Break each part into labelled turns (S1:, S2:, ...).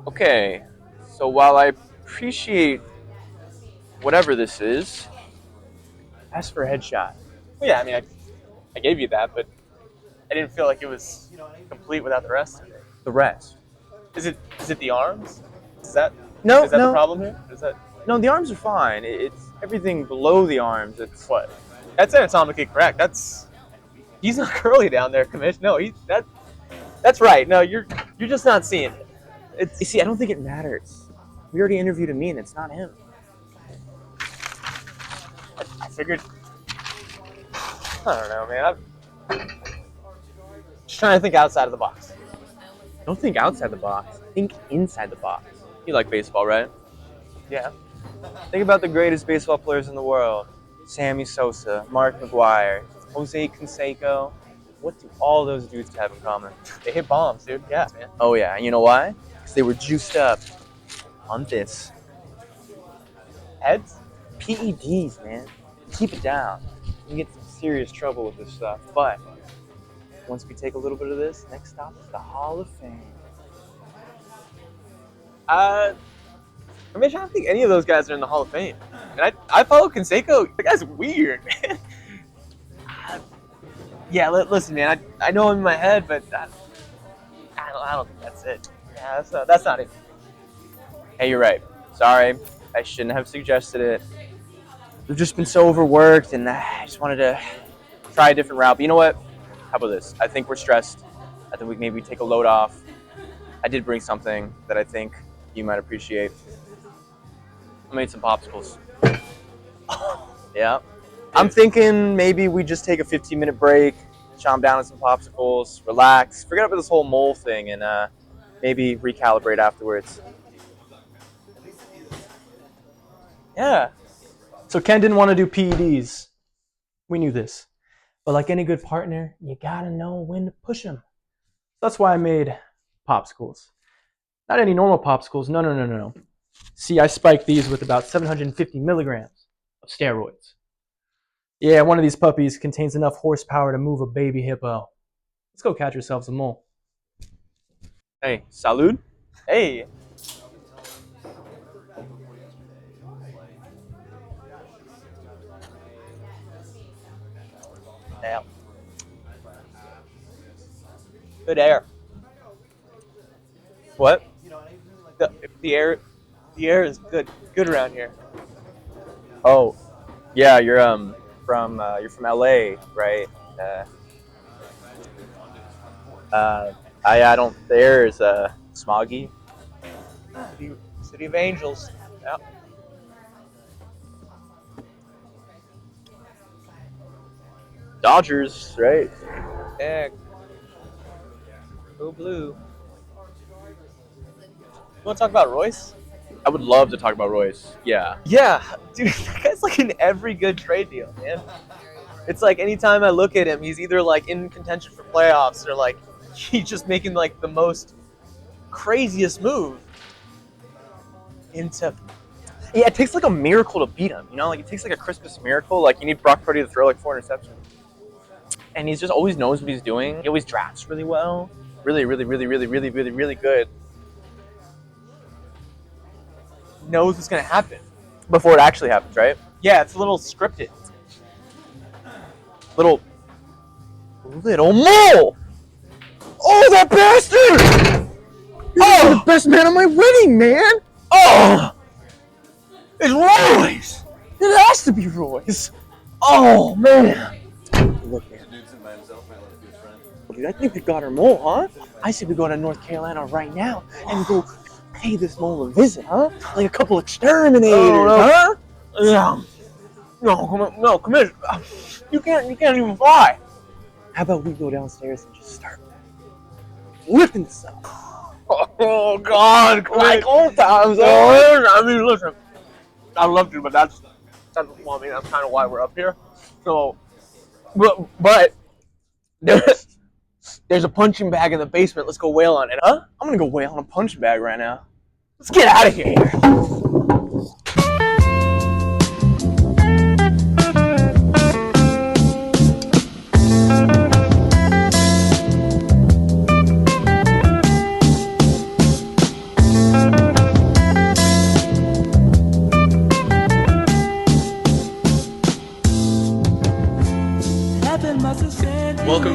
S1: Okay, so while I appreciate whatever this is, ask for a headshot.
S2: Well, yeah, I mean, I gave you that, but I didn't feel like it was complete without the rest of it.
S1: The rest.
S2: Is it the arms? Is that
S1: No,
S2: is that the
S1: no,
S2: problem here? Is that
S1: no. The arms are fine. It's everything below the arms. It's
S2: what? That's anatomically correct. He's not curly down there, Commish. No, that's right. No, you're just not seeing it.
S1: You see, I don't think it matters. We already interviewed me, and it's not him.
S2: I figured. I don't know, man. I'm just trying to think outside of the box.
S1: Don't think outside the box. Think inside the box. You like baseball, right?
S2: Yeah.
S1: Think about the greatest baseball players in the world. Sammy Sosa, Mark McGwire, Jose Canseco. What do all those dudes have in common?
S2: They hit bombs, dude. Yeah, man.
S1: Oh yeah, and you know why? Because they were juiced up on this.
S2: Heads?
S1: PEDs, man. Keep it down. You can get some serious trouble with this stuff. But once we take a little bit of this, next stop is the Hall of Fame.
S2: Commish, I don't think any of those guys are in the Hall of Fame. And I follow Canseco. The guy's weird, man. Yeah, listen, man. I know him in my head, but I don't think that's it. Yeah, that's not it.
S1: Hey, you're right. Sorry, I shouldn't have suggested it. We've just been so overworked, and I just wanted to try a different route. But you know what? How about this? I think we're stressed. I think we maybe take a load off. I did bring something that I think you might appreciate. I made some popsicles. Yeah. I'm thinking maybe we just take a 15-minute break, chomp down on some popsicles, relax, forget about this whole mole thing, and maybe recalibrate afterwards.
S2: Yeah.
S3: So Ken didn't want to do PEDs. We knew this. But like any good partner, you gotta know when to push them. That's why I made popsicles. Not any normal popsicles. No. See, I spiked these with about 750 milligrams of steroids. Yeah, one of these puppies contains enough horsepower to move a baby hippo. Let's go catch ourselves a mole.
S1: Hey, salud.
S2: Hey. Yeah. Good air.
S1: What?
S2: The air is good around here.
S1: Oh, yeah, you're from LA, right? I don't. The air is smoggy.
S2: City of Angels. Yeah.
S1: Dodgers, right?
S2: Yeah. Go blue. You want to talk about Royce?
S1: I would love to talk about Royce. Yeah.
S2: Yeah, dude, that guy's like in every good trade deal, man. It's like anytime I look at him, he's either like in contention for playoffs or like he's just making like the most craziest move into.
S1: Yeah, it takes like a miracle to beat him, you know? Like, it takes like a Christmas miracle. Like, you need Brock Purdy to throw like 4 interceptions. And he's just always knows what he's doing. He always drafts really well. Really good.
S2: Knows what's gonna happen
S1: Before it actually happens, right?
S2: Yeah, it's a little scripted.
S1: Little mole! Oh, that bastard! Oh, the best man on my wedding, man! Oh! It's Royce! It has to be Royce! Oh, man! Look, man. Dude, I think we got our mole, huh? I say we go to North Carolina right now and go pay this mole a visit, huh? Like a couple exterminators, huh? Yeah. No, come in. You can't even fly. How about we go downstairs and just start lifting this up?
S2: Oh God!
S1: Like old times,
S2: I mean, listen, I love you, but that's well, I mean, that's kind of why we're up here. So, but there's a punching bag in the basement. Let's go wail on it, huh?
S1: I'm gonna go wail on a punching bag right now.
S2: Let's get out of here.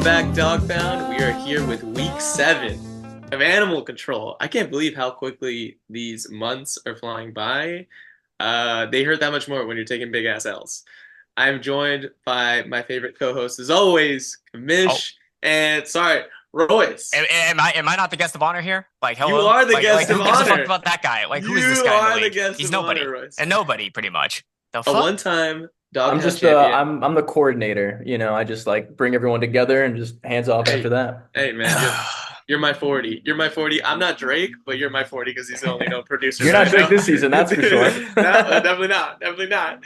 S4: Welcome back, Dogbound. We are here with week 7 of Animal Control. I can't believe how quickly these months are flying by. They hurt that much more when you're taking big ass L's. I'm joined by my favorite co-host, as always, Commish, and Royce.
S5: Am I not the guest of honor here? Like, hello?
S4: You are the guest of
S5: who gives a fuck
S4: honor.
S5: about that guy? Like, who is
S4: You
S5: this guy in
S4: are
S5: the
S4: the
S5: league?
S4: guest
S5: He's
S4: of
S5: nobody.
S4: honor, Royce.
S5: And nobody, pretty much. The
S4: A
S5: fuck?
S4: one-time Doghound
S6: I'm just
S4: champion.
S6: I'm the coordinator. I just like bring everyone together and just hands off
S4: Hey.
S6: after that.
S4: Hey, man, you're my 40. You're my 40. I'm not Drake, but you're my 40 because he's the only known producer.
S6: You're not Drake this season, that's for sure.
S4: No, definitely not. Definitely not.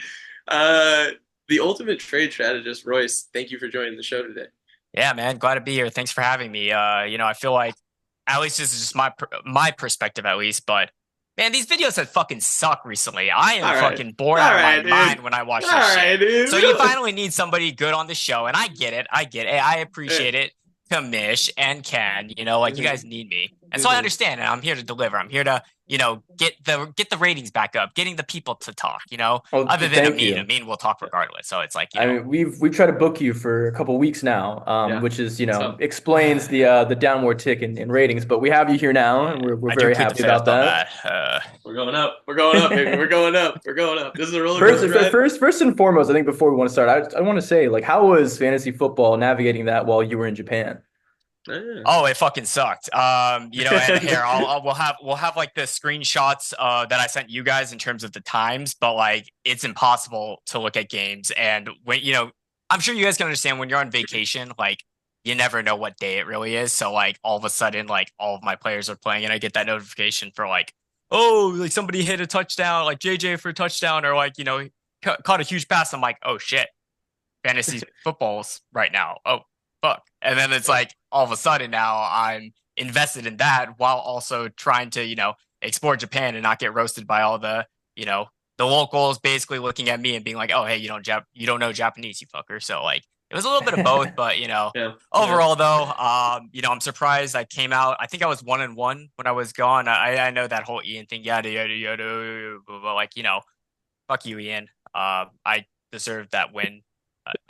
S4: The ultimate trade strategist, Royce, thank you for joining the show today.
S5: Yeah, man, glad to be here. Thanks for having me. I feel like, at least this is just my perspective, at least, but man, these videos have fucking sucked recently. I am fucking bored out of my mind when I watch this shit.
S4: Dude.
S5: So you finally need somebody good on the show, and I get it. I appreciate it. Commish and Ken, you guys need me. And so I understand, and I'm here to deliver. I'm here to, get the ratings back up, getting the people to talk, other than Amin will talk regardless. So it's like,
S6: I mean, we've tried to book you for a couple weeks now, which is, explains the downward tick in ratings, but we have you here now, and we're very happy about that.
S4: We're going up. We're going up, baby. We're going up. We're going up. This is a roller coaster.
S6: First and foremost, I think before we want to start, I want to say, like, how was fantasy football navigating that while you were in Japan?
S5: Oh, it fucking sucked. And here we'll have like the screenshots that I sent you guys in terms of the times, but like it's impossible to look at games. And when I'm sure you guys can understand when you're on vacation, like you never know what day it really is. So like all of a sudden, like all of my players are playing, and I get that notification for like, oh, like somebody hit a touchdown, like JJ for a touchdown, or like caught a huge pass. I'm like, oh shit, fantasy football's right now. Oh fuck. And then it's like all of a sudden now I'm invested in that while also trying to, explore Japan and not get roasted by all the, the locals basically looking at me and being like, oh, hey, you don't know Japanese, you fucker. So like it was a little bit of both, but overall though, I'm surprised I came out. I think I was 1-1 when I was gone. I know that whole Ian thing, yada, yada, yada, but like, fuck you, Ian. I deserved that win.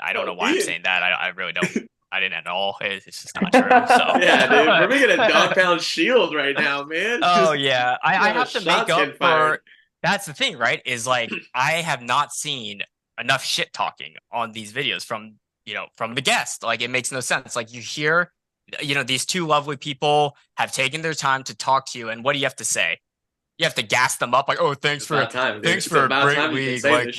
S5: I don't know why I'm saying that. I really don't. I didn't at all. It's just not true. So
S4: yeah, dude, we're making a Dogpound shield right now, man.
S5: Oh yeah, I have to make up for. That's the thing, right? Is like I have not seen enough shit talking on these videos from the guest. Like it makes no sense. Like you hear, these two lovely people have taken their time to talk to you, and what do you have to say? You have to gas them up, like, oh, thanks for a great league. Like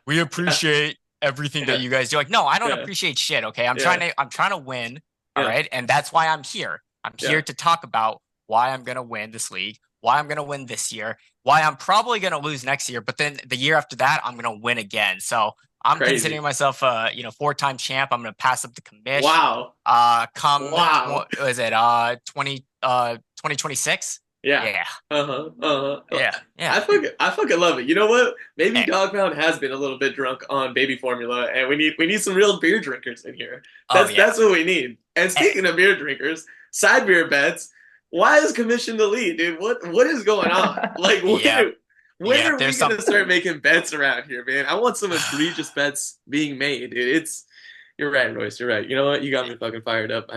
S5: we appreciate everything that you guys do. Like, no, I don't appreciate shit. Okay. I'm trying to win. All right. And that's why I'm here. I'm here to talk about why I'm going to win this league, why I'm going to win this year, why I'm probably going to lose next year. But then the year after that, I'm going to win again. So I'm considering myself a, 4-time champ. I'm going to pass up the Commish.
S4: Wow.
S5: What is it? 2026.
S4: Yeah.
S5: Yeah.
S4: I fucking love it. You know what? Maybe Dogpound has been a little bit drunk on baby formula, and we need some real beer drinkers in here. That's what we need. And speaking of beer drinkers, side beer bets. Why is Commish in the lead, dude? What is going on? Like when are we gonna start making bets around here, man? I want some egregious bets being made, dude. You're right, Royce. You're right. You know what? You got me fucking fired up.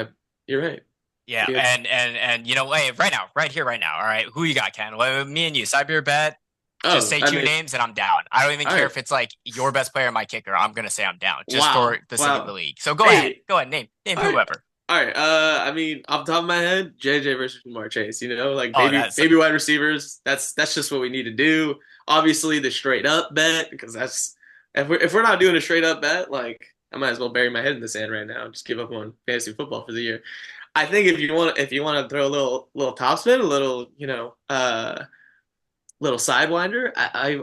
S4: You're right.
S5: Yeah, and hey, right here, right now. All right, who you got, Ken? Well, me and you, side beer bet. Just say two names and I'm down. I don't even care if it's like your best player, my kicker. I'm gonna say I'm down just for the sake of the league. So go ahead, name whoever.
S4: All right. I mean, off the top of my head, JJ versus Jamar Chase. Baby wide receivers. That's just what we need to do. Obviously, the straight up bet, because that's if we're not doing a straight up bet, like I might as well bury my head in the sand right now and just give up on fantasy football for the year. I think if you want to throw a little top spin, a little little sidewinder, I'd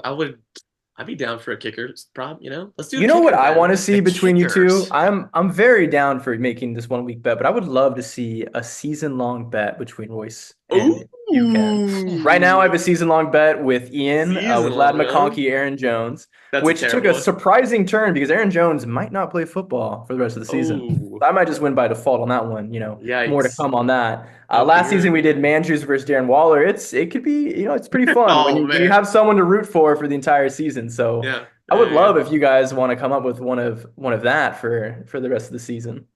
S4: be down for a kicker prop. Let's do.
S6: You know what I want to see between you two? I'm very down for making this 1 week bet, but I would love to see a season long bet between Royce and you, Ken. Right now, I have a season long bet with Ian, with Lad McConkey, Aaron Jones, which took a surprising turn because Aaron Jones might not play football for the rest of the season. I might just win by default on that one. More to come on that. Last season we did Mandrews versus Darren Waller. It could be, it's pretty fun when you have someone to root for the entire season. So I would love if you guys want to come up with one of that for the rest of the season.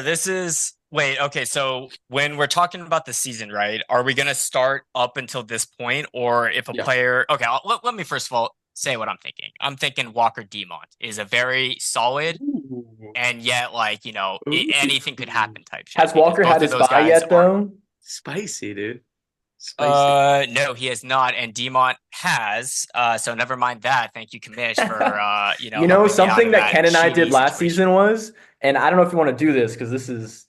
S5: This is wait, okay, so when we're talking about the season, right? Are we gonna start up until this point, or if a player? Okay, let me first of all say what I'm thinking. I'm thinking Walker Demont is a very solid, and yet like anything could happen type shit.
S6: Has Walker had his bye yet though?
S4: Spicy, dude. Spicy.
S5: No, he has not, and Demont has. So never mind that. Thank you, Commish, for
S6: something that Ken and I did last season was, and I don't know if you want to do this because this is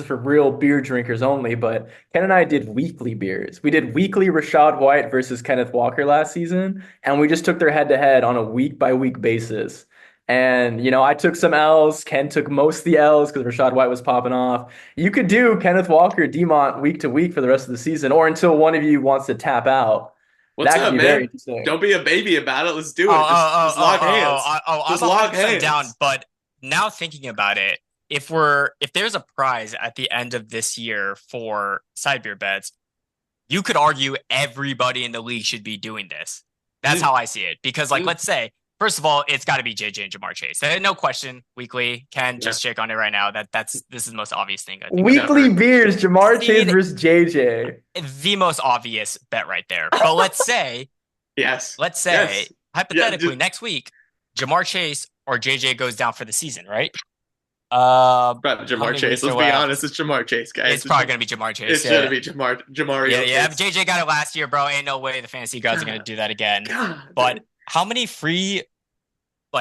S6: for real beer drinkers only. But Ken and I did weekly beers. We did weekly Rashad White versus Kenneth Walker last season, and we just took their head to head on a week by week basis. And, I took some L's. Ken took most of the L's because Rashad White was popping off. You could do Kenneth Walker, Demont week to week for the rest of the season, or until one of you wants to tap out.
S4: What's up, man? Don't be a baby about it. Let's do it. Just lock hands. Just lock hands.
S5: Down, but now thinking about it, if there's a prize at the end of this year for side beer bets, you could argue everybody in the league should be doing this. That's how I see it. Because, let's say, first of all, it's got to be JJ and Jamar Chase. No question. Weekly. Ken, just check on it right now. This is the most obvious thing. I think
S6: weekly beers, Jamar Chase versus JJ.
S5: The most obvious bet right there. But let's say, hypothetically, next week, Jamar Chase or JJ goes down for the season, right?
S4: Jamar Chase. Let's be honest. It's Jamar Chase, guys.
S5: It's probably gonna be Jamar Chase.
S4: It's gonna be Jamar.
S5: Yeah. JJ got it last year, bro. Ain't no way the fantasy gods are gonna do that again. But how many free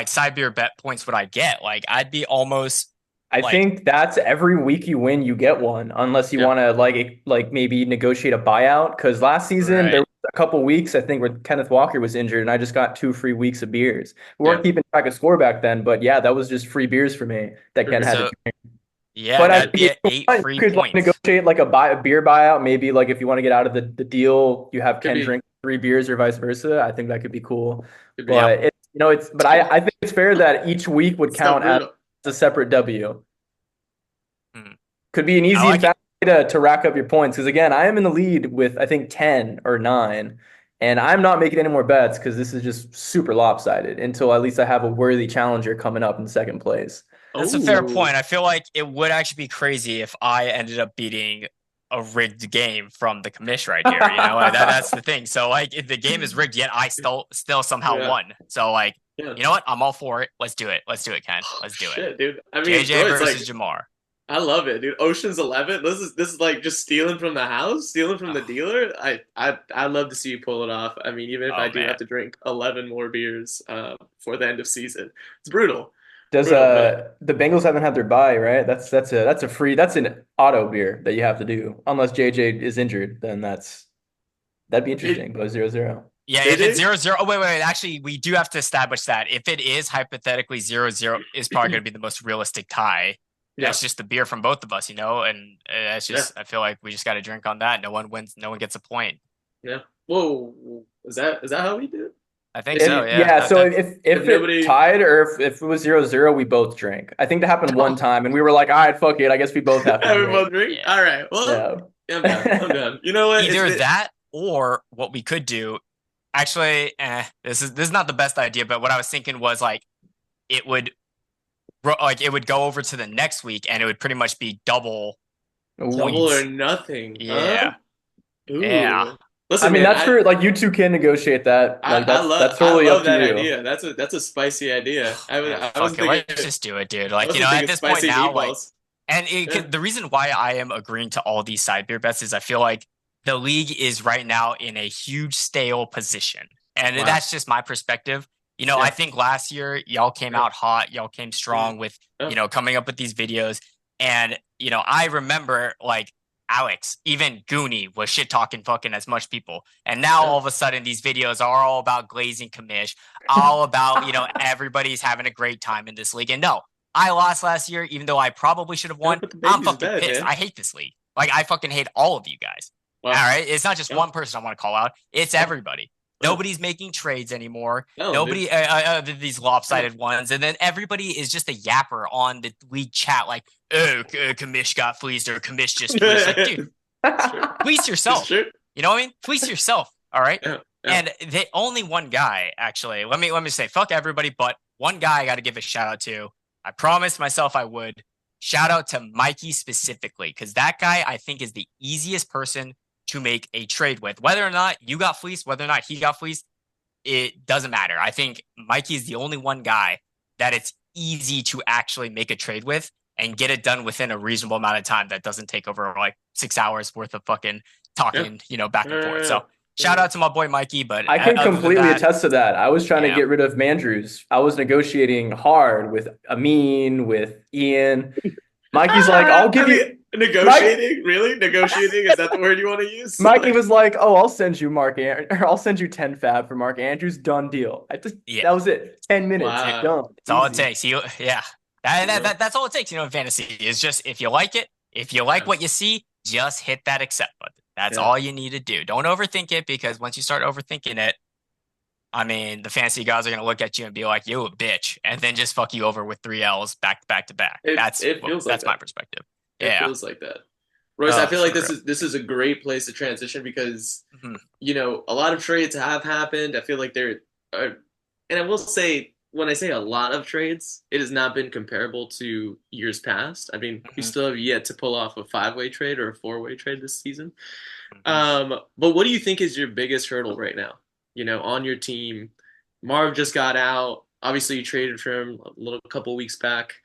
S5: side beer bet points would I get? I'd be almost.
S6: I think that's every week you win, you get one, unless you want to maybe negotiate a buyout. Because last season there was a couple weeks I think where Kenneth Walker was injured, and I just got 2 free weeks of beers. We weren't keeping track of score back then, but that was just free beers for me that Ken had to drink.
S5: Yeah,
S6: but
S5: that'd be 8 free
S6: you could
S5: points.
S6: Negotiate a beer buyout. Maybe if you want to get out of the deal, you have Ken drink 3 beers or vice versa. I think that could be cool. But I think it's fair that each week would count as a separate W. Could be an easy and fast way to rack up your points. Because again, I am in the lead with I think 10 or 9, and I'm not making any more bets because this is just super lopsided until at least I have a worthy challenger coming up in second place.
S5: That's a fair point. I feel like it would actually be crazy if I ended up beating a rigged game from the commish right here. That's the thing. So if the game is rigged, yet I still somehow won. So you know what? I'm all for it. Let's do it. Let's do it, Ken. Let's do it,
S4: dude. I mean,
S5: JJ versus Jamar.
S4: I love it, dude. Ocean's 11. This is just stealing from the house, stealing from the dealer. I'd love to see you pull it off. I mean, even if I do have to drink 11 more beers for the end of season, it's brutal.
S6: The Bengals haven't had their bye, right? That's an auto beer that you have to do unless JJ is injured. Then that'd be interesting. But 0-0.
S5: Yeah, if it's 0-0. Oh wait. Actually, we do have to establish that if it is hypothetically 0-0, is probably going to be the most realistic tie. That's just the beer from both of us, and that's just. I feel like we just got to drink on that. No one wins. No one gets a point.
S4: Yeah. Whoa. Is that how we do it?
S5: I think so. Yeah.
S6: Yeah. So if it tied or if it was 0-0, we both drank. I think that happened one time, and we were like, all right, fuck it. I guess we both have to.
S4: We both drink. Yeah. All right. Well, I'm done. You know what?
S5: Either that or what we could do. Actually, this is not the best idea, but what I was thinking was it would go over to the next week, and it would pretty much be double
S4: or nothing.
S5: Yeah.
S4: Ooh.
S5: Yeah.
S4: Listen,
S6: that's for you two can negotiate that. That's totally up to you.
S4: Idea. That's a spicy idea.
S5: Let's just do it, dude. At this point now, the reason why I am agreeing to all these side beer bets is I feel like the league is right now in a huge stale position, and that's just my perspective. I think last year y'all came out hot. Y'all came strong with, coming up with these videos. And, I remember Alex, even Goonie was shit talking fucking as much people. And now all of a sudden these videos are all about glazing commish, all about, everybody's having a great time in this league. And no, I lost last year, even though I probably should have won. I'm fucking pissed. Man. I hate this league. I fucking hate all of you guys. Wow. All right. It's not just one person I want to call out. It's everybody. Nobody's making trades anymore. Nobody, these lopsided ones. And then everybody is just a yapper on the league chat Commish got fleeced or Commish just fleeced. Dude, fleece yourself. You know what I mean? Fleece yourself. All right. Yeah. And only one guy, actually, let me say, fuck everybody, but one guy I got to give a shout out to. I promised myself I would. shout out to Mikey specifically, because that guy I think is the easiest person to make a trade with. Whether or not you got fleeced, whether or not he got fleeced, it doesn't matter. I think Mikey is the only one guy that it's easy to actually make a trade with and get it done within a reasonable amount of time that doesn't take over like 6 hours worth of fucking talking, back and forth. So shout out to my boy Mikey, but
S6: I can completely attest to that. I was trying to get rid of Mandrews. I was negotiating hard with Amin, with Ian. Mikey's like, I'll give you
S4: negotiating. Really, negotiating? Is that the word you want to use?
S6: Mikey was like, "Oh, I'll send you I'll send you 10 fab for Mark Andrews. Done deal." That was it. 10 minutes.
S4: Wow.
S6: Done.
S5: That's all it takes. That's all it takes. In fantasy is just if you like it, if you like what you see, just hit that accept button. That's all you need to do. Don't overthink it, because once you start overthinking it, I mean, the fantasy guys are going to look at you and be like, "You a bitch," and then just fuck you over with 3 L's back to back. That's my perspective.
S4: It feels like that. Royce, I feel like this is a great place to transition because a lot of trades have happened. I feel like and I will say, when I say a lot of trades, it has not been comparable to years past. I mean, we still have yet to pull off a 5-way trade or a 4-way trade this season. But what do you think is your biggest hurdle right now? On your team, Marv just got out. Obviously, you traded for him a couple weeks back,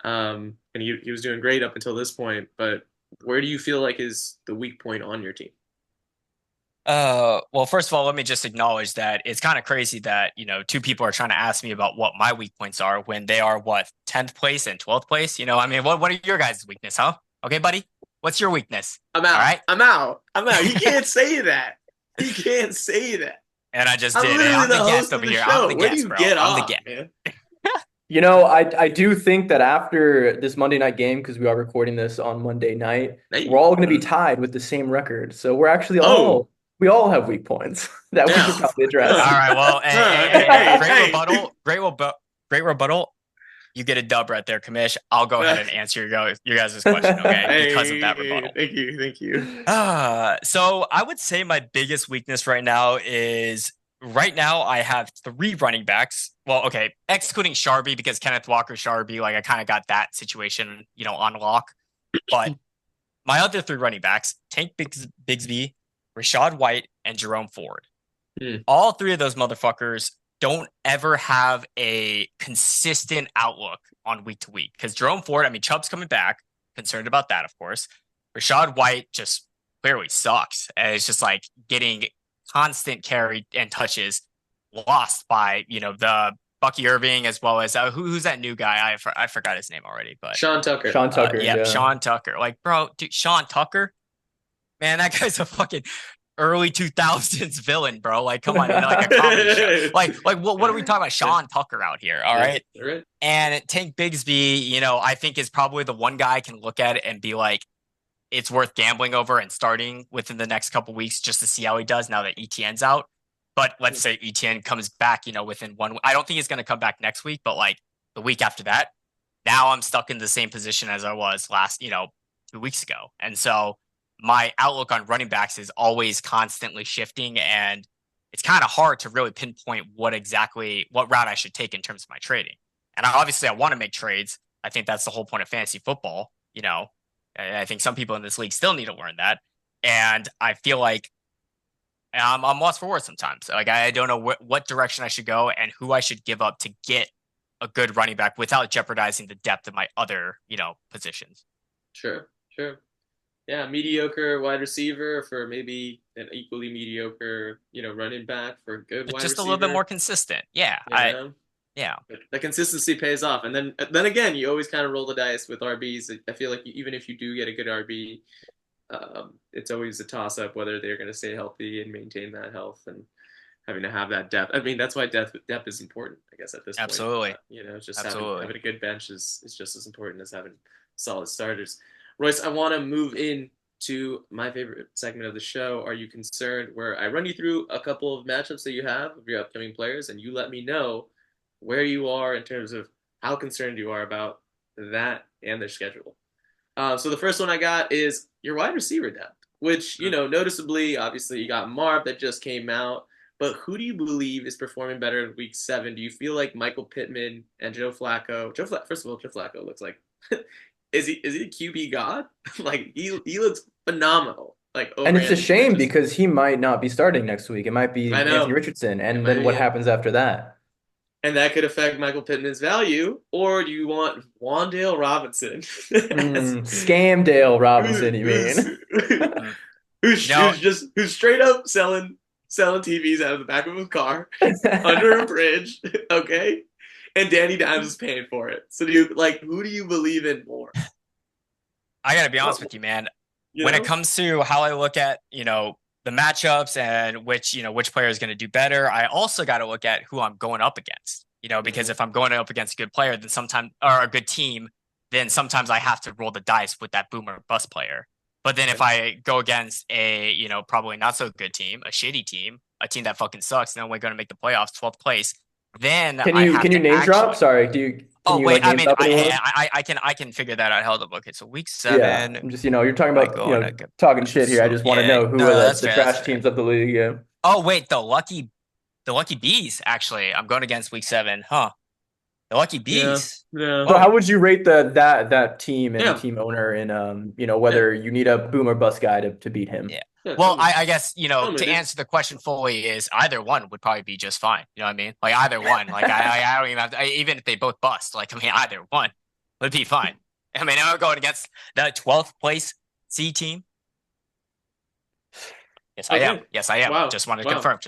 S4: and he was doing great up until this point. But where do you feel like is the weak point on your team?
S5: Well, first of all, let me just acknowledge that it's kind of crazy that, 2 people are trying to ask me about what my weak points are when they are 10th place and 12th place. I mean, what are your guys' weakness, huh? Okay, buddy, what's your weakness?
S4: I'm out.
S5: All right?
S4: I'm out. You can't say that. You can't say that.
S5: And I just did. I'm the guest over here. I'm the guest, bro. I'm the guest.
S6: I do think that after this Monday night game, because we are recording this on Monday night, we're all going to be tied with the same record. So we're actually we all have weak points that we should probably address.
S5: All right. Well, great rebuttal. You get a dub right there, Commish. I'll go ahead and answer your guys' question, okay? Because of that rebuttal.
S4: Thank you.
S5: So I would say my biggest weakness right now is I have 3 running backs. Well, okay, excluding Sharby, because Kenneth Walker, Sharby, like I kind of got that situation, on lock. But my other 3 running backs, Tank Bigsby, Rashad White, and Jerome Ford. All 3 of those motherfuckers don't ever have a consistent outlook on week to week. Because Jerome Ford, I mean, Chubb's coming back. Concerned about that, of course. Rashad White just clearly sucks. And it's just like getting constant carry and touches lost by, the Bucky Irving, as well as who's that new guy? I forgot his name already, but
S4: Sean Tucker.
S6: Sean Tucker.
S5: Sean Tucker. Like, bro, dude, Sean Tucker, man, that guy's a fucking early 2000s villain, bro. Like, come on, like a comedy show. Like what are we talking about? Sean Tucker out here, all right? And Tank Bigsby, I think is probably the one guy I can look at it and be like, it's worth gambling over and starting within the next couple weeks just to see how he does now that ETN's out. But let's say ETN comes back, within 1 week. I don't think he's going to come back next week, but like the week after that, now I'm stuck in the same position as I was last, 2 weeks ago. And so my outlook on running backs is always constantly shifting, and it's kind of hard to really pinpoint what route I should take in terms of my trading. And I want to make trades. I think that's the whole point of fantasy football. I think some people in this league still need to learn that. And I feel like I'm lost for words sometimes. Like, I don't know what direction I should go and who I should give up to get a good running back without jeopardizing the depth of my other, positions.
S4: Sure. Yeah, mediocre wide receiver for maybe an equally mediocre, running back for a good wide receiver.
S5: Just a little bit more consistent. Yeah. Yeah.
S4: The consistency pays off. And then again, you always kind of roll the dice with RBs. I feel like even if you do get a good RB, it's always a toss-up whether they're going to stay healthy and maintain that health and having to have that depth. I mean, that's why depth is important, I guess, at this point.
S5: Absolutely.
S4: Just having a good bench is just as important as having solid starters. Royce, I want to move in to my favorite segment of the show, Are You Concerned?, where I run you through a couple of matchups that you have of your upcoming players, and you let me know where you are in terms of how concerned you are about that and their schedule. So the first one I got is your wide receiver depth, which, noticeably, obviously, you got Marv that just came out, but who do you believe is performing better in week 7? Do you feel like Michael Pittman and Joe Flacco? First of all, Joe Flacco looks like is he a QB god? Like he looks phenomenal. Like over
S6: And it's a
S4: Anthony
S6: shame
S4: Richardson.
S6: because he might not be starting next week. It might be
S4: I
S6: Anthony
S4: know.
S6: Richardson,
S4: It
S6: and
S4: might
S6: then what
S4: be.
S6: happens after that?
S4: And that could affect Michael Pittman's value. Or do you want Wandale Robinson?
S6: Scamdale Robinson, you
S4: who's,
S6: mean?
S4: who's straight up selling TVs out of the back of his car under a bridge, okay? And Danny Dimes is paying for it. So who do you believe in more?
S5: I gotta be honest with you, man. When it comes to how I look at, the matchups and which player is going to do better, I also got to look at who I'm going up against. Because if I'm going up against a good player, then sometimes or a good team, then sometimes I have to roll the dice with that boomer bust player. But then if I go against a, probably not so good team, a shitty team, a team that fucking sucks, and only going to make the playoffs, 12th place, then
S6: Can you name drop? Sorry,
S5: I can figure that out. Hold up. Okay, so week 7.
S6: Yeah, I'm just you're talking about talking shit here. I just want to know who are the trash teams of the league. Yeah.
S5: Oh wait, the lucky bees. Actually, I'm going against week 7. Huh? The lucky bees.
S4: Yeah.
S6: So how would you rate that team and the team owner and whether you need a boom or bust guy to beat him?
S5: Yeah. Well, I guess, to answer the question fully is either one would probably be just fine. You know what I mean? Like either one. Like I don't even have to, even if they both bust, either one would be fine. I mean, I'm going against the 12th place C team. Yes, I am. Yes, I am.
S4: Wow.
S5: Just want to confirm.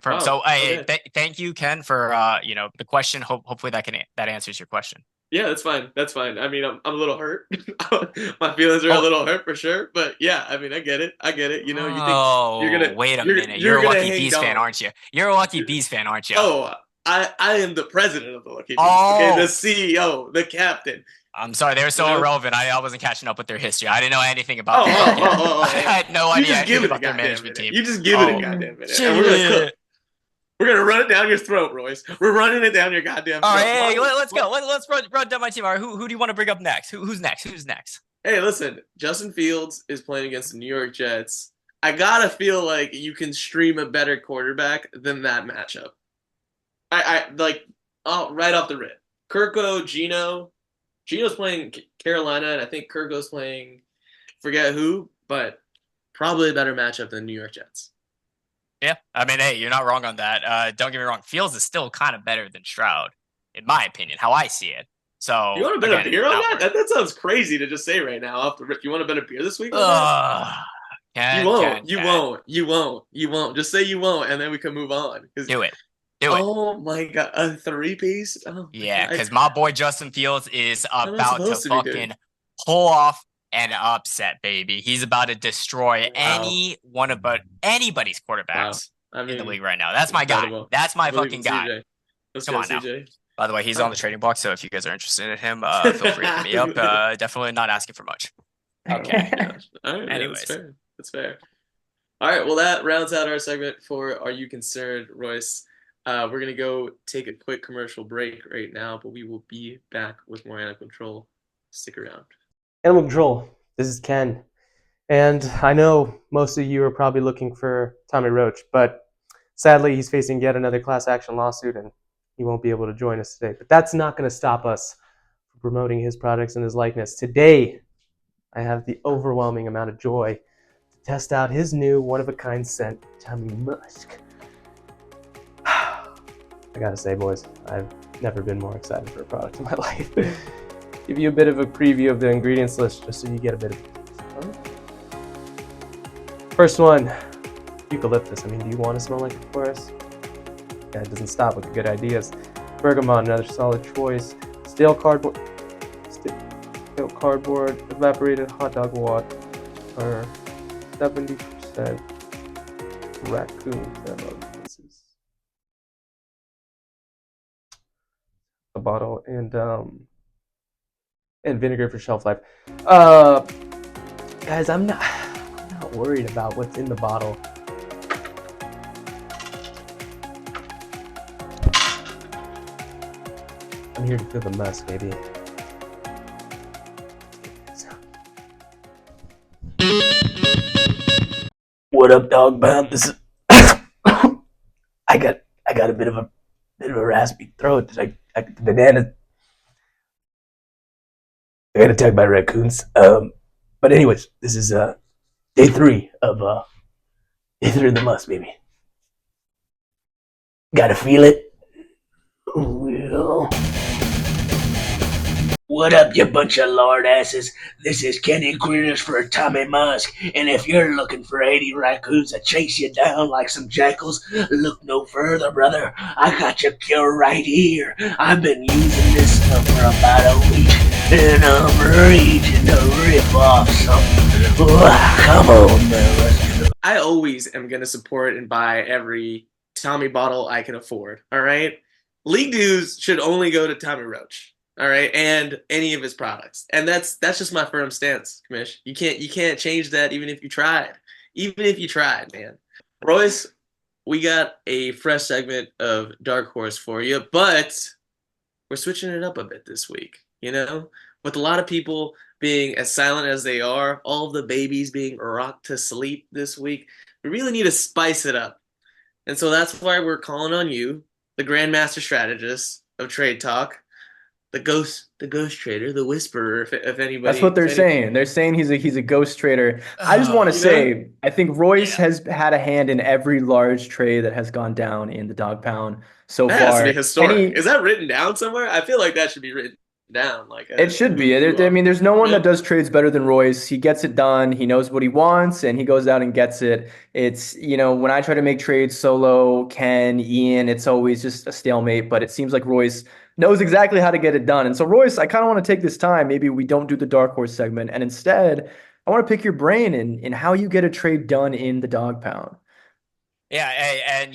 S4: Wow.
S5: So, thank you, Ken, for the question. Hopefully that answers your question.
S4: Yeah, that's fine. I mean, I'm a little hurt. My feelings are a little hurt for sure. But yeah, I mean, I get it. You think you're gonna
S5: wait a minute. You're a Lucky Bees fan, aren't you? You're a Lucky Bees fan, aren't you?
S4: Oh, I am the president of the Lucky Bees. Okay, the CEO, the captain.
S5: I'm sorry, they were so irrelevant. I wasn't catching up with their history. I didn't know anything about them. I had no idea about their management team.
S4: You just give it a goddamn minute. And we're gonna cook. We're gonna run it down your throat, Royce. We're running it down your goddamn throat.
S5: All right, hey, let's go. Let's run down my team. All right, who do you want to bring up next? Who's next?
S4: Hey, listen, Justin Fields is playing against the New York Jets. I gotta feel like you can stream a better quarterback than that matchup. I right off the rip. Kirko, Gino's playing Carolina, and I think Kirko's playing forget who, but probably a better matchup than New York Jets.
S5: Yeah, I mean, hey, you're not wrong on that. Don't get me wrong. Fields is still kind of better than Stroud, in my opinion, how I see it. So
S4: you want to bet a beer on that? That sounds crazy to just say right now off the rip. You want to bet a beer this week? You won't. Just say you won't, and then we can move on.
S5: Do it.
S4: Oh my god, a 3-piece? Oh
S5: yeah, because my boy Justin Fields is about to fucking pull off an upset, baby. He's about to destroy anybody's quarterbacks in the league right now. That's my guy. That's my fucking guy. Come on now. By the way, he's on the trading block, so if you guys are interested in him, feel free to hit me up. Definitely not asking for much. Okay.
S4: All right, anyways. That's fair. All right, well, that rounds out our segment for Are You Concerned, Royce? We're going to go take a quick commercial break right now, but we will be back with more Animal Control. Stick around.
S3: Animal Control, this is Ken. And I know most of you are probably looking for Tommy Roach, but sadly he's facing yet another class action lawsuit and he won't be able to join us today. But that's not going to stop us from promoting his products and his likeness. Today, I have the overwhelming amount of joy to test out his new one-of-a-kind scent, Tommy Musk. I gotta say, boys, I've never been more excited for a product in my life. Give you a bit of a preview of the ingredients list just so you get a bit of fun. First one, eucalyptus. I mean, do you want to smell like a forest? Yeah, it doesn't stop with the good ideas. Bergamot, another solid choice. Stale cardboard, evaporated hot dog water, 70% raccoon pheromone. A bottle and vinegar for shelf life. Guys, I'm not worried about what's in the bottle. I'm here to feel the musk, baby. What up, dog pound? This is I got a bit of a raspy throat. The banana.
S7: I got attacked by raccoons. But anyways, this is day 3 of the must, baby. Gotta feel it. Well. What up, you bunch of lord asses? This is Kenny Quinners for Tommy Musk, and if you're looking for 80 raccoons to chase you down like some jackals, look no further, brother. I got your cure right here. I've been using this stuff for about a week, and I'm raging to rip off something. Come on, man.
S4: I always am going to support and buy every Tommy bottle I can afford, all right? League dues should only go to Tommy Roach. All right, and any of his products, and that's just my firm stance, Commish. You can't change that, even if you tried, man. Royce, we got a fresh segment of Dark Horse for you, but we're switching it up a bit this week. You know, with a lot of people being as silent as they are, all of the babies being rocked to sleep this week, we really need to spice it up, and so that's why we're calling on you, the Grandmaster Strategist of Trade Talk. The ghost trader, the whisperer, if anybody.
S6: That's what they're saying. They're saying he's a ghost trader. I just want to say, I think Royce has had a hand in every large trade that has gone down in the dog pound so far.
S4: That has to be historic. Is that written down somewhere? I feel like that should be written down.
S6: It should be. I mean, there's no one that does trades better than Royce. He gets it done. He knows what he wants, and he goes out and gets it. It's, when I try to make trades solo, Ken, Ian, it's always just a stalemate. But it seems like Royce knows exactly how to get it done. And so, Royce, I kind of want to take this time. Maybe we don't do the Dark Horse segment, and instead, I want to pick your brain in how you get a trade done in the dog pound.
S5: Yeah, and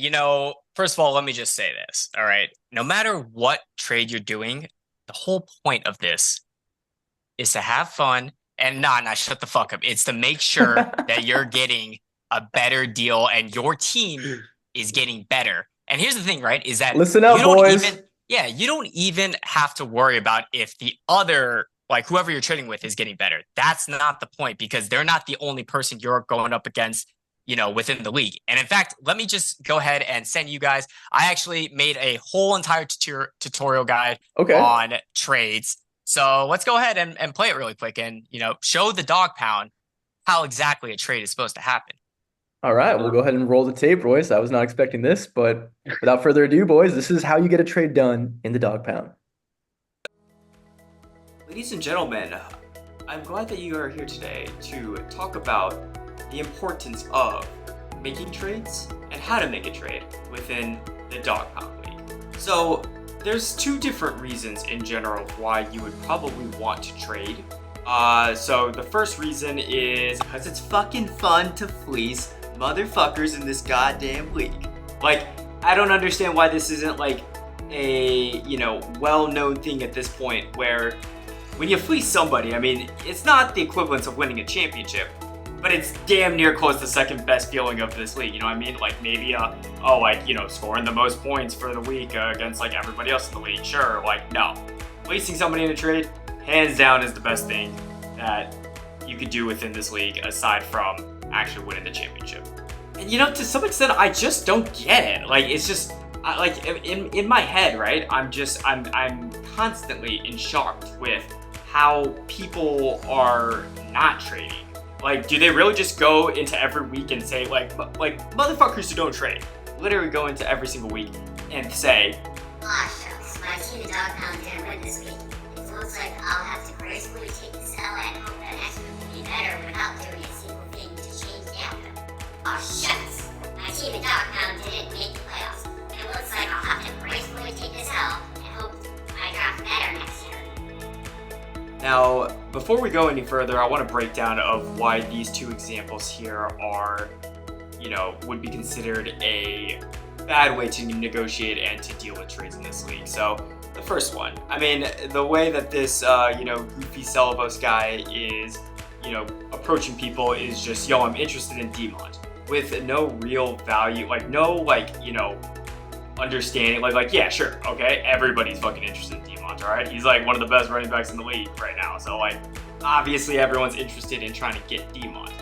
S5: first of all, let me just say this. All right, no matter what trade you're doing, the whole point of this is to have fun and shut the fuck up. It's to make sure that you're getting a better deal and your team is getting better. And here's the thing, right? Is that
S6: listen up, boys.
S5: You don't even have to worry about if the other, like whoever you're trading with, is getting better. That's not the point, because they're not the only person you're going up against, within the league. And in fact, let me just go ahead and send you guys. I actually made a whole entire tutorial guide on trades. So let's go ahead and play it really quick and, show the dog pound how exactly a trade is supposed to happen.
S6: All right, we'll go ahead and roll the tape, Royce. I was not expecting this, but without further ado, boys, this is how you get a trade done in the dog pound.
S8: Ladies and gentlemen, I'm glad that you are here today to talk about the importance of making trades and how to make a trade within the dog pound league. So there's 2 different reasons in general why you would probably want to trade. So the first reason is because it's fucking fun to fleece motherfuckers in this goddamn league. Like, I don't understand why this isn't like a, well-known thing at this point, where when you fleece somebody, I mean, it's not the equivalent of winning a championship, but it's damn near close to second best feeling of this league, you know what I mean? Like maybe, scoring the most points for the week against like everybody else in the league, sure, no. Fleecing somebody in a trade, hands down, is the best thing that you could do within this league aside from actually winning the championship. And to some extent, I just don't get it. Like, it's just in my head, right? I'm constantly in shock with how people are not trading. Like, do they really just go into every week and say like motherfuckers who don't trade literally go into every single week and say,
S9: "Ah, shucks, my team in dog pound didn't win this week. It looks like I'll have to gracefully take this L and hope that next week will be better without doing a single thing to change the outcome. Oh shucks, my team in dog pound didn't make the playoffs. It looks like I'll have to gracefully take this L and hope I draft better next year."
S8: Now, before we go any further, I want to break down of why these 2 examples here are, would be considered a bad way to negotiate and to deal with trades in this league. So, the first one, I mean, the way that this, goofy Celos guy is, approaching people is just, yo, I'm interested in Demont, with no real value, understanding, yeah, sure, okay, everybody's fucking interested in Demont, all right? He's like one of the best running backs in the league right now, so obviously everyone's interested in trying to get Demont.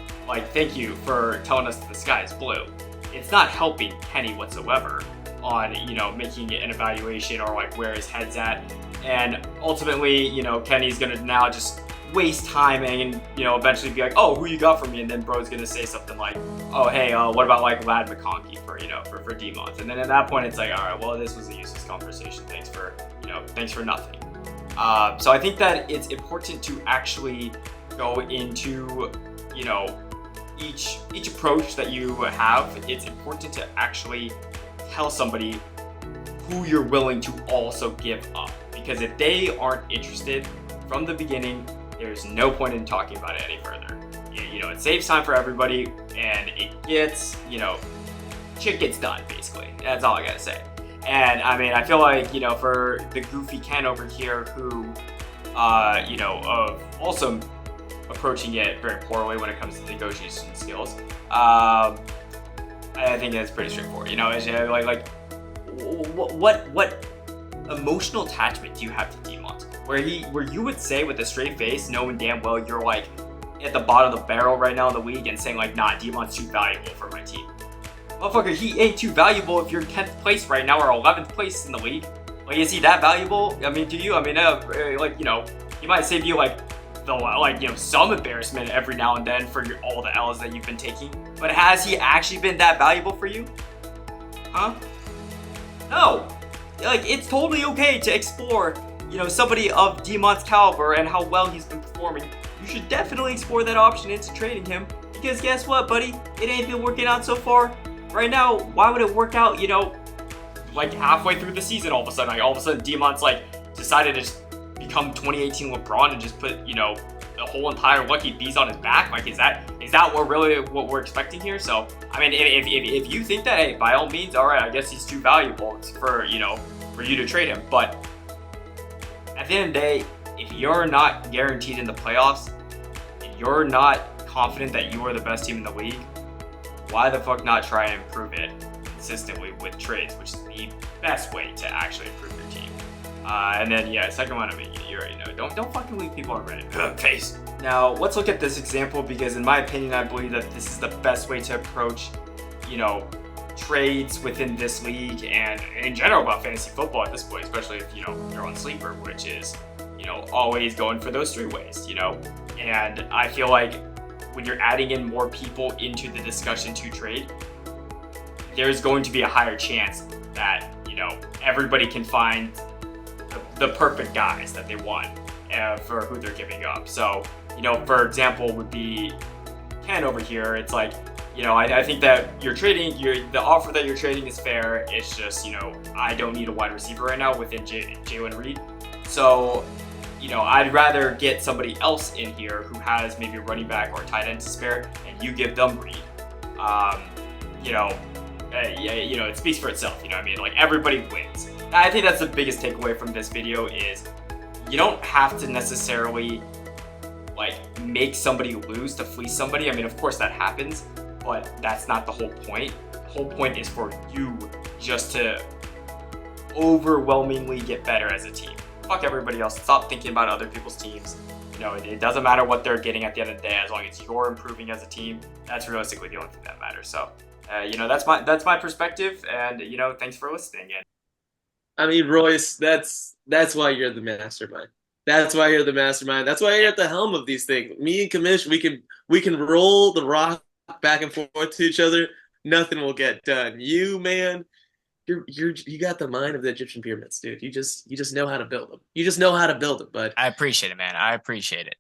S8: Thank you for telling us that the sky is blue. It's not helping Kenny whatsoever on, making an evaluation or where his head's at. And ultimately, Kenny's gonna now just waste time and eventually be like, oh, who you got for me? And then bro's gonna say something like, oh, hey, what about like Lad McConkey for for D-Month? And then at that point it's like, all right, well, this was a useless conversation. Thanks for nothing. So I think that it's important to actually go into each approach that you have. It's important to actually tell somebody who you're willing to also give up, because if they aren't interested from the beginning, there's no point in talking about it any further. It saves time for everybody, and it gets shit gets done, basically. That's all I gotta say. And I mean, I feel like for the goofy Ken over here who also approaching it very poorly when it comes to negotiation skills, I think it's pretty straightforward. It's what emotional attachment do you have to D-Mont? Where you would say with a straight face, knowing damn well you're like at the bottom of the barrel right now in the league, and saying like, nah, D-Mont's too valuable for my team. Motherfucker, he ain't too valuable if you're 10th place right now or 11th place in the league. Like, is he that valuable? I mean, to you? I mean, he might save you some embarrassment every now and then for all the L's that you've been taking. But has he actually been that valuable for you? Huh? No. Like, it's totally okay to explore, somebody of D-Mont's caliber and how well he's been performing. You should definitely explore that option into trading him, because guess what, buddy? It ain't been working out so far. Right now, why would it work out, like halfway through the season all of a sudden? Like, all of a sudden, D-Mont's decided to just become 2018 LeBron and just put, the whole entire Lucky Bees on his back? Like, is that what we're expecting here? So, I mean, if you think that, hey, by all means, all right, I guess he's too valuable for you to trade him. But at the end of the day, if you're not guaranteed in the playoffs, and you're not confident that you are the best team in the league, why the fuck not try and improve it consistently with trades, which is the best way to actually improve your team. And then, second one, I mean, you already know. Don't fucking leave people on Reddit. Face. Now, let's look at this example, because in my opinion, I believe that this is the best way to approach, trades within this league and in general about fantasy football at this point, especially if, you're on Sleeper, which is, always going for those 3 ways, And I feel like when you're adding in more people into the discussion to trade, there's going to be a higher chance that, everybody can find the perfect guys that they want for who they're giving up. So, for example, would be Ken over here. It's like, I think that the offer that you're trading is fair. It's just, I don't need a wide receiver right now within Jalen Reed. So, I'd rather get somebody else in here who has maybe a running back or a tight end to spare, and you give them Reed. It speaks for itself. I mean, like, everybody wins. I think that's the biggest takeaway from this video is you don't have to necessarily make somebody lose to fleece somebody. I mean, of course that happens, but that's not the whole point. The whole point is for you just to overwhelmingly get better as a team. Fuck everybody else. Stop thinking about other people's teams. It doesn't matter what they're getting at the end of the day, as long as you're improving as a team. That's realistically the only thing that matters. So, that's my perspective, and thanks for listening. And
S4: I mean, Royce, that's why you're the mastermind. That's why you're the mastermind. That's why you're at the helm of these things. Me and Commish, we can roll the rock back and forth to each other. Nothing will get done. You, man, you got the mind of the Egyptian pyramids, dude. You just know how to build them. You just know how to build them, bud.
S5: I appreciate it, man. I appreciate it.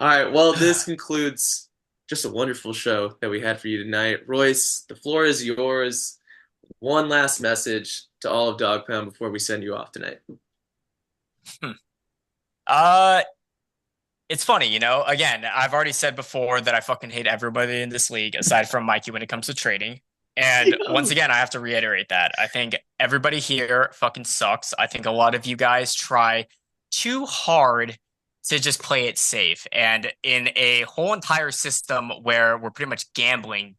S4: All right. Well, this concludes just a wonderful show that we had for you tonight. Royce, the floor is yours. One last message to all of Dog Pound before we send you off tonight.
S5: It's funny, again, I've already said before that I fucking hate everybody in this league aside from Mikey when it comes to trading. And once again, I have to reiterate that. I think everybody here fucking sucks. I think a lot of you guys try too hard to just play it safe. And in a whole entire system where we're pretty much gambling,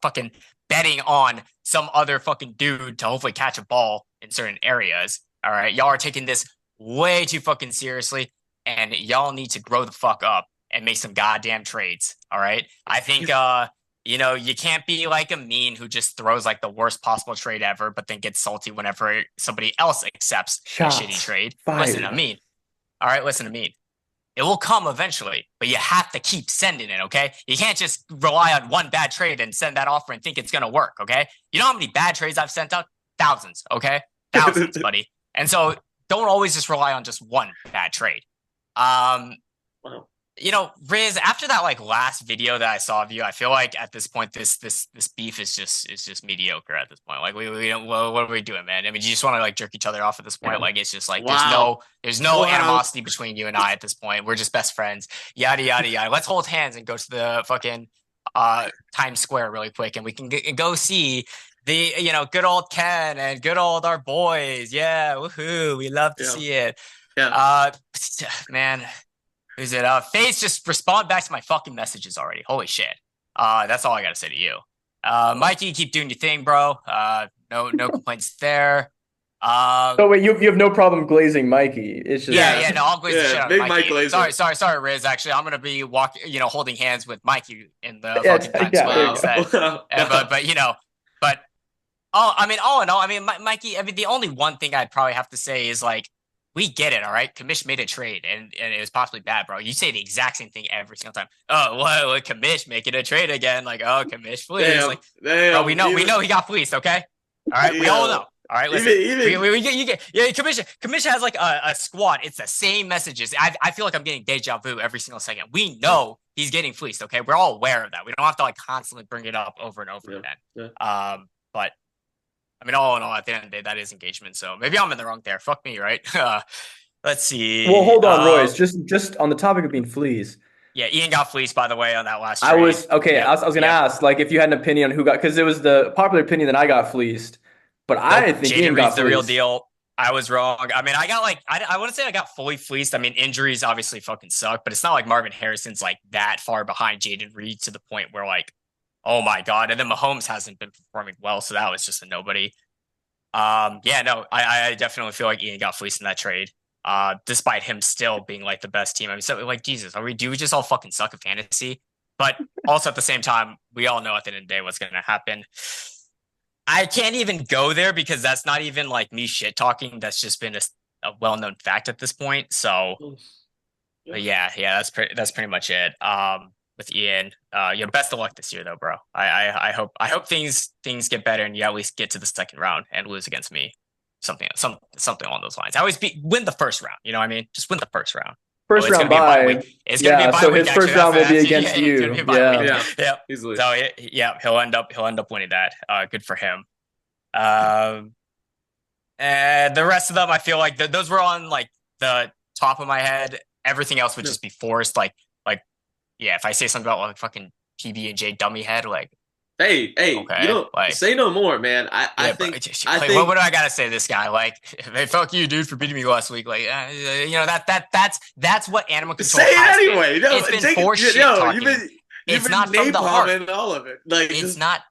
S5: fucking betting on some other fucking dude to hopefully catch a ball in certain areas. All right. Y'all are taking this way too fucking seriously, and y'all need to grow the fuck up and make some goddamn trades. All right. I think, you can't be like a mean who just throws like the worst possible trade ever, but then gets salty whenever somebody else accepts a shitty trade.
S6: Fired.
S5: Listen to me. All right. Listen to me. It will come eventually, but you have to keep sending it, okay? You can't just rely on one bad trade and send that offer and think it's going to work, okay? You know how many bad trades I've sent out? Thousands, okay? Thousands, buddy. And so don't always just rely on just one bad trade. Wow. You know, Riz, after that like last video that I saw of you, I feel like at this point this beef is just mediocre at this point. Like we don't, well, what are we doing, man? I mean, you just want to like jerk each other off at this point. Like it's just like there's no animosity between you and I at this point. We're just best friends. Yada yada yada. Let's hold hands and go to the fucking Times Square really quick, and we can go see the good old Ken and good old our boys. Yeah, woohoo! We love to see it. Yeah. Man. Is it FaZe, just respond back to my fucking messages already. Holy shit. That's all I gotta say to you. Mikey, keep doing your thing, bro. No complaints there.
S6: So wait, you have no problem glazing Mikey. It's just
S5: no, I'll glaze the shit out of Mikey.
S4: Mike
S5: sorry, Riz. Actually, I'm gonna be holding hands with Mikey in the fucking Times Square instead. All in all, Mikey, the only one thing I'd probably have to say is like, we get it, all right? Commish made a trade, and it was possibly bad, bro. You say the exact same thing every single time. Oh, what Commish making a trade again? Like, oh, Commish fleeced. Bro, we know he got fleeced, okay? All right, we all know. All right, listen. Commish has like a squad. It's the same messages. I feel like I'm getting deja vu every single second. We know he's getting fleeced, okay? We're all aware of that. We don't have to like constantly bring it up over and over again. Yeah. But all in all, at the end of the day, that is engagement. So maybe I'm in the wrong there. Fuck me, right? Let's see.
S6: Well, hold on, Royce. Just on the topic of being fleas.
S5: Yeah, Ian got fleeced, by the way, on that last trade.
S6: I was going to ask, like, if you had an opinion on who got, because it was the popular opinion that I got fleeced, but I think Ian got
S5: the real deal. I was wrong. I got like, I want to say I got fully fleeced. Injuries obviously fucking suck, but it's not like Marvin Harrison's like that far behind Jaden Reed to the point where like, oh my God. And then Mahomes hasn't been performing well, so that was just a nobody. I definitely feel like Ian got fleeced in that trade. Despite him still being like the best team. So like, Jesus, do we just all fucking suck at fantasy? But also at the same time, we all know at the end of the day what's going to happen. I can't even go there because that's not even like me shit talking. That's just been a well-known fact at this point. So but that's pretty much it. With Ian, best of luck this year though, bro. I hope things get better and you at least get to the second round and lose against me. Something along those lines. I always win the first round. You know what I mean? Just win the first round.
S6: First round bye. It's gonna be a bye week. So his first round will be against you.
S5: Yeah. Easily. So he'll end up winning that. Good for him. And the rest of them, I feel like those were on like the top of my head. Everything else would just be forced. If I say something about like fucking PB&J dummy head, like,
S4: hey, okay, you don't say no more, man. I think
S5: what do I gotta say to this guy? Like, hey, fuck you, dude, for beating me last week. Like, that's what animal control.
S4: Say it anyway. No,
S5: it's been forced shit talking.
S4: It's not from the heart. And all of it. Like,
S5: it's not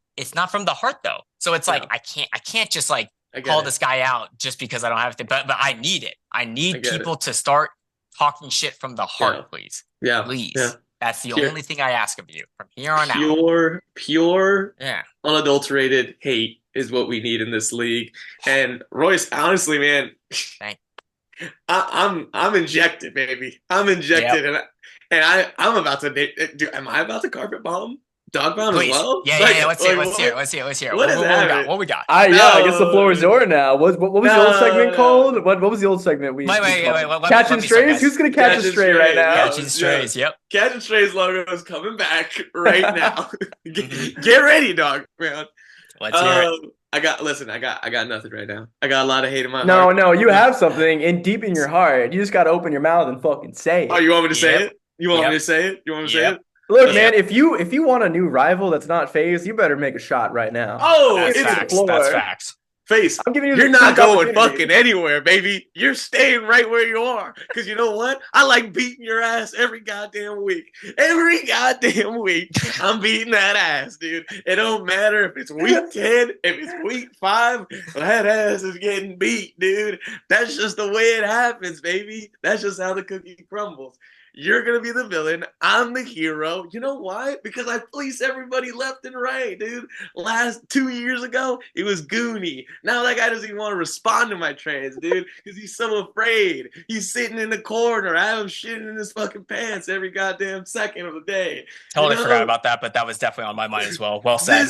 S5: from the heart though. So it's like I can't just like call this guy out just because I don't have to. But I need it. I need people to start talking shit from the heart, please.
S4: Yeah,
S5: please. Yeah. That's the only thing I ask of you from here on out.
S4: Pure, unadulterated hate is what we need in this league. And Royce, honestly, man, I'm injected, baby. I'm injected, and I'm about to do. Am I about to carpet bomb Dog Bomb as well?
S5: Yeah. Let's hear. What we got?
S6: I guess the floor is yours now. What was the old segment called? What was the old segment?
S5: Wait.
S6: Catching strays? Who's gonna catch a stray right now?
S5: Catching strays. Yep.
S4: Catching strays logo is coming back right now. Get ready, Dog Man.
S5: Let's hear it.
S4: I got nothing right now. I got a lot of hate in my heart.
S6: No, you have something in deep in your heart. You just gotta open your mouth and fucking say it.
S4: Oh, you want me to say it? You want me to say it?
S6: Look, man, if you want a new rival that's not FaZe, you better make a shot right now.
S4: Oh,
S5: that's facts.
S4: FaZe, I'm giving you're not going fucking anywhere, baby. You're staying right where you are. Because you know what? I like beating your ass every goddamn week. Every goddamn week, I'm beating that ass, dude. It don't matter if it's week 10, if it's week 5, that ass is getting beat, dude. That's just the way it happens, baby. That's just how the cookie crumbles. You're gonna be the villain. I'm the hero. You know why? Because I fleece everybody left and right, dude. Last 2 years ago, it was Goonie. Now that guy doesn't even want to respond to my trades, dude, because he's so afraid. He's sitting in the corner. I have him shitting in his fucking pants every goddamn second of the day.
S5: Totally forgot about that, but that was definitely on my mind as well. Well said.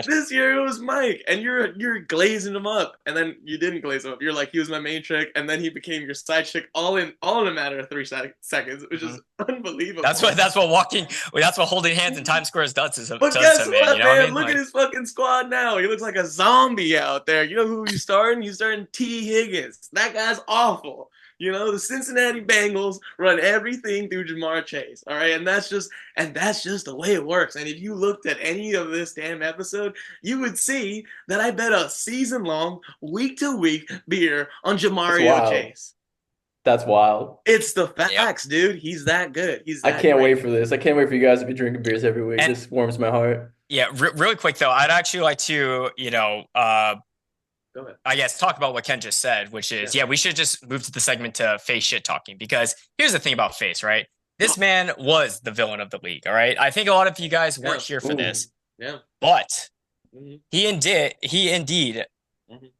S4: This year it was Mike, and you're glazing him up, and then you didn't glaze him up. You're like, he was my main trick, and then he became your side chick all in a matter of 3 seconds, which is unbelievable.
S5: That's what holding hands in Times Square does to
S4: But guess
S5: me.
S4: what,
S5: You know
S4: man?
S5: what I mean?
S4: Look at his fucking squad now. He looks like a zombie out there. You know who he's starting? He's starting T. Higgins. That guy's awful. You know, the Cincinnati Bengals run everything through Jamar Chase. All right, and that's just the way it works. And if you looked at any of this damn episode, you would see that I bet a season-long, week-to-week beer on Jamario Chase.
S6: That's wild.
S4: It's the facts, dude. He's that good.
S6: I can't wait for this. I can't wait for you guys to be drinking beers every week. This warms my heart.
S5: Yeah, really quick though, I'd actually like to,
S4: Go ahead.
S5: I guess talk about what Ken just said, which is, we should just move to the segment to Face shit talking, because here's the thing about Face, right? This man was the villain of the league, all right? I think a lot of you guys weren't here for this.
S4: Yeah.
S5: But he indeed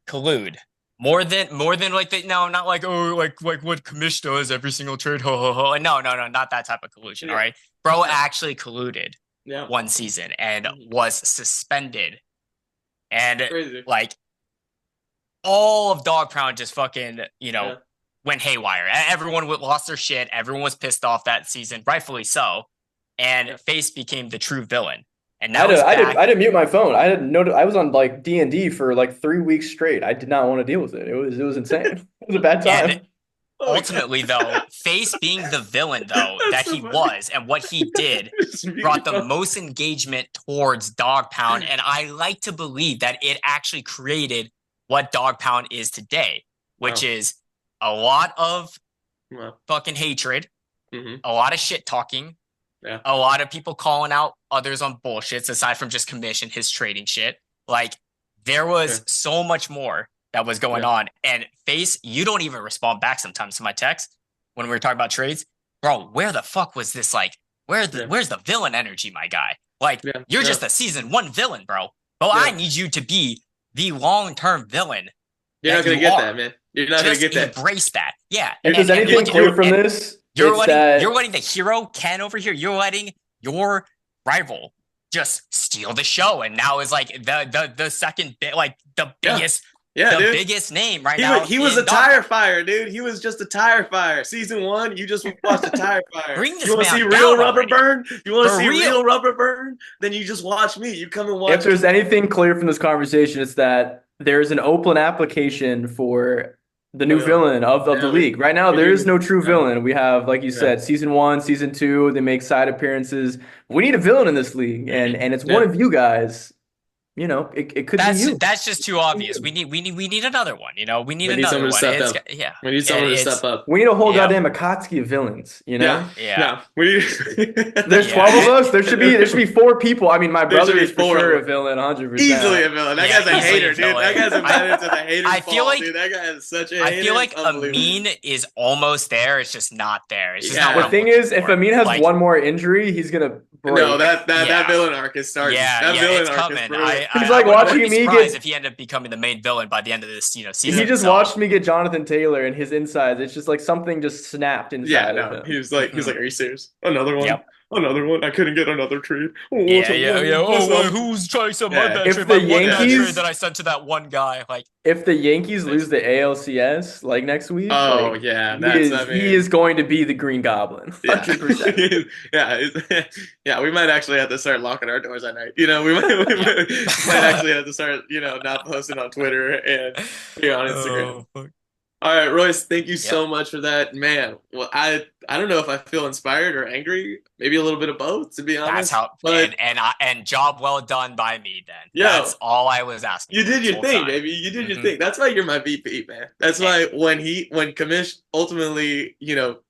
S5: collude. More than like not like what Commish does every single trade. No, not that type of collusion, all right? Bro actually colluded one season and was suspended. And like all of Dog Pound just fucking, went haywire. Everyone lost their shit. Everyone was pissed off that season, rightfully so. And Face became the true villain. And now
S6: I didn't mute my phone. I was on like D&D for like 3 weeks straight. I did not want to deal with it. It was insane. It was a bad time.
S5: And ultimately, though, Face being the villain, though, that he was and what he did brought the most engagement towards Dog Pound. And I like to believe that it actually created what Dog Pound is today, which is a lot of fucking hatred, a lot of shit talking, a lot of people calling out others on bullshits, aside from just Commish and his trading shit. Like, there was so much more that was going on. And Face, you don't even respond back sometimes to my text when we were talking about trades. Bro, where the fuck was this? Like, where's the villain energy, my guy? Like, you're just a season 1 villain, bro. But I need you to be the long-term villain.
S4: You're not going to get that, man. You're not going to get that.
S5: Embrace that. Yeah.
S6: If there's anything clear from this,
S5: you're letting the hero, Ken, over here, you're letting your rival just steal the show. And now is like the second bit, like the biggest biggest name right now.
S4: He was a tire fire, dude. He was just a tire fire. Season 1, you just watched a tire fire.
S5: Bring this
S4: you want to see real rubber burn? You want to see real rubber burn? Then you just watch me. You come and watch.
S6: If there's anything clear from this conversation, it's that there's an open application for the new villain of the league. Right now, there is no true villain. We have, like you said, season 1, season 2. They make side appearances. We need a villain in this league, and it's one of you guys. You know, it could be you.
S5: That's just too obvious. We need another one. You know, we need another one.
S4: We need someone to step up.
S6: We need a whole goddamn Akatsuki of villains. You know, there's 12 of us. There should be 4 people. I mean, my brother is for sure a villain, 100%.
S4: Easily a villain. That guy's a hater, dude. That guy's embedded to the hater.
S5: I feel like
S4: dude. That guy is such a hater.
S5: I feel like Amin is almost there. It's just not there. It's just not.
S6: The thing is, if Amin has one more injury, he's gonna break.
S4: No, that villain arc is starting. That villain arc is brutal.
S6: He's like watching me get.
S5: If he ended up becoming the main villain by the end of this, season.
S6: He just watched me get Jonathan Taylor and his insides. It's just like something just snapped inside of him.
S4: He was like, "Are you serious? Another one?
S5: Yep.
S4: Another one? I couldn't get another trade."
S5: Who's trying my bad
S6: if
S5: trade?
S6: The
S5: Yankees trade that I sent to that one guy, like
S6: if the Yankees lose the ALCS like next week, he is going to be the Green Goblin. 100%.
S4: We might actually have to start locking our doors at night. You know, we might actually have to start, not posting on Twitter and be on Instagram. All right, Royce, thank you so much for that, man. Well, I don't know if I feel inspired or angry, maybe a little bit of both, to be honest.
S5: That's how. And job well done by me. Then that's all I was asking.
S4: You did your thing, baby. You did your thing. That's why you're my VP, man. That's why when Commish ultimately,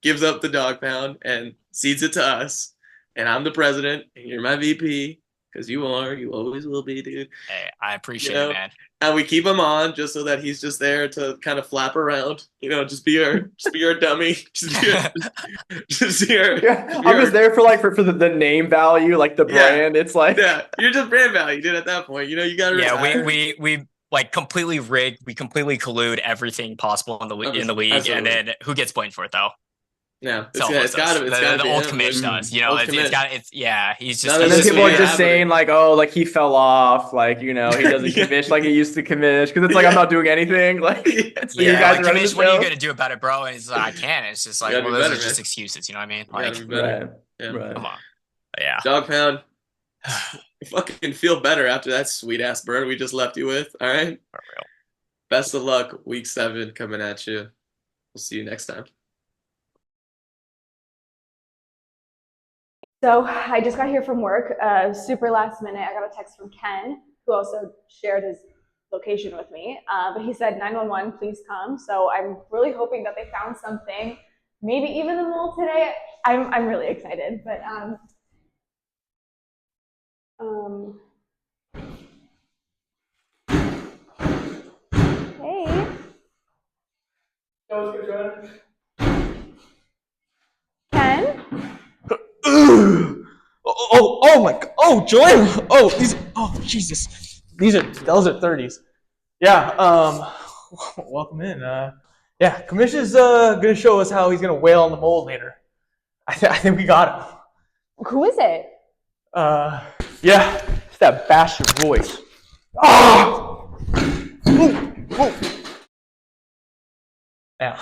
S4: gives up the Dog Pound and cedes it to us, and I'm the president, and you're my VP, because you are. You always will be, dude.
S5: Hey, I appreciate it, man.
S4: And we keep him on just so that he's just there to kind of flap around. Just be our dummy. Just be our.
S6: Yeah, I'm just there for the name value, like the brand. It's like
S4: you're just brand value, dude. At that point, you got to retire.
S5: we like completely rigged. We completely collude everything possible in the league,
S4: Absolutely.
S5: and then who gets blamed for it though?
S4: Yeah, it's got to be
S5: the old Commish does. He's just.
S6: And then people are just saying like, oh, like he fell off, like he doesn't commish like he used to commish because it's like I'm not doing anything. Like,
S5: you guys like, Commish, what are you gonna do about it, bro? And he's like, I can't. It's just like, well, those are just excuses. You know what I mean? Like,
S4: right.
S5: Come on. Yeah.
S4: Dog Pound, fucking feel better after that sweet ass burn we just left you with. All right.
S5: For real.
S4: Best of luck, week 7 coming at you. We'll see you next time.
S10: So I just got here from work, super last minute. I got a text from Ken, who also shared his location with me. But he said 911, please come. So I'm really hoping that they found something, maybe even the mole today. I'm really excited. But hey. Ken?
S1: Oh my god. Oh, Joanna. Oh, Jesus. Those are 30s. Yeah, welcome in. Commish is gonna show us how he's gonna wail on the mole later. I think we got him.
S10: Who is it?
S1: It's that bastard Royce. Ah! Yeah.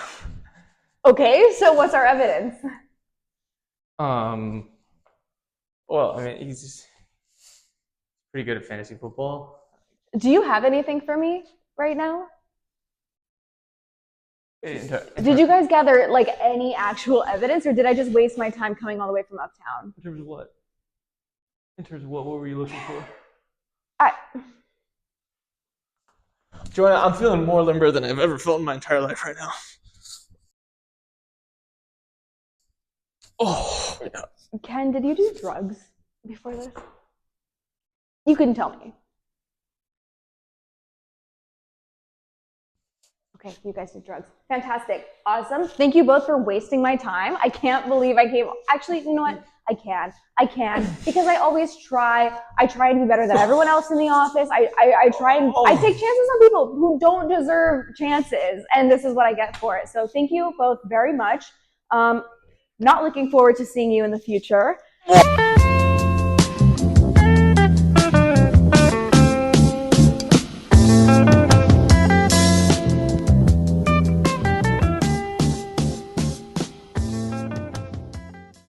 S10: Okay, so what's our evidence?
S1: Well, I mean, he's pretty good at fantasy football.
S10: Do you have anything for me right now? Did you guys gather like any actual evidence, or did I just waste my time coming all the way from uptown?
S1: In terms of what? What were you looking for? Joanna, I'm feeling more limber than I've ever felt in my entire life right now. Oh, yeah.
S10: Ken, did you do drugs before this? You can tell me. Okay, you guys did drugs. Fantastic. Awesome. Thank you both for wasting my time. I can't believe I came. Actually, you know what? I can. Because I always try. I try to be better than everyone else in the office. I try and I take chances on people who don't deserve chances. And this is what I get for it. So thank you both very much. Not looking forward to seeing you in the future.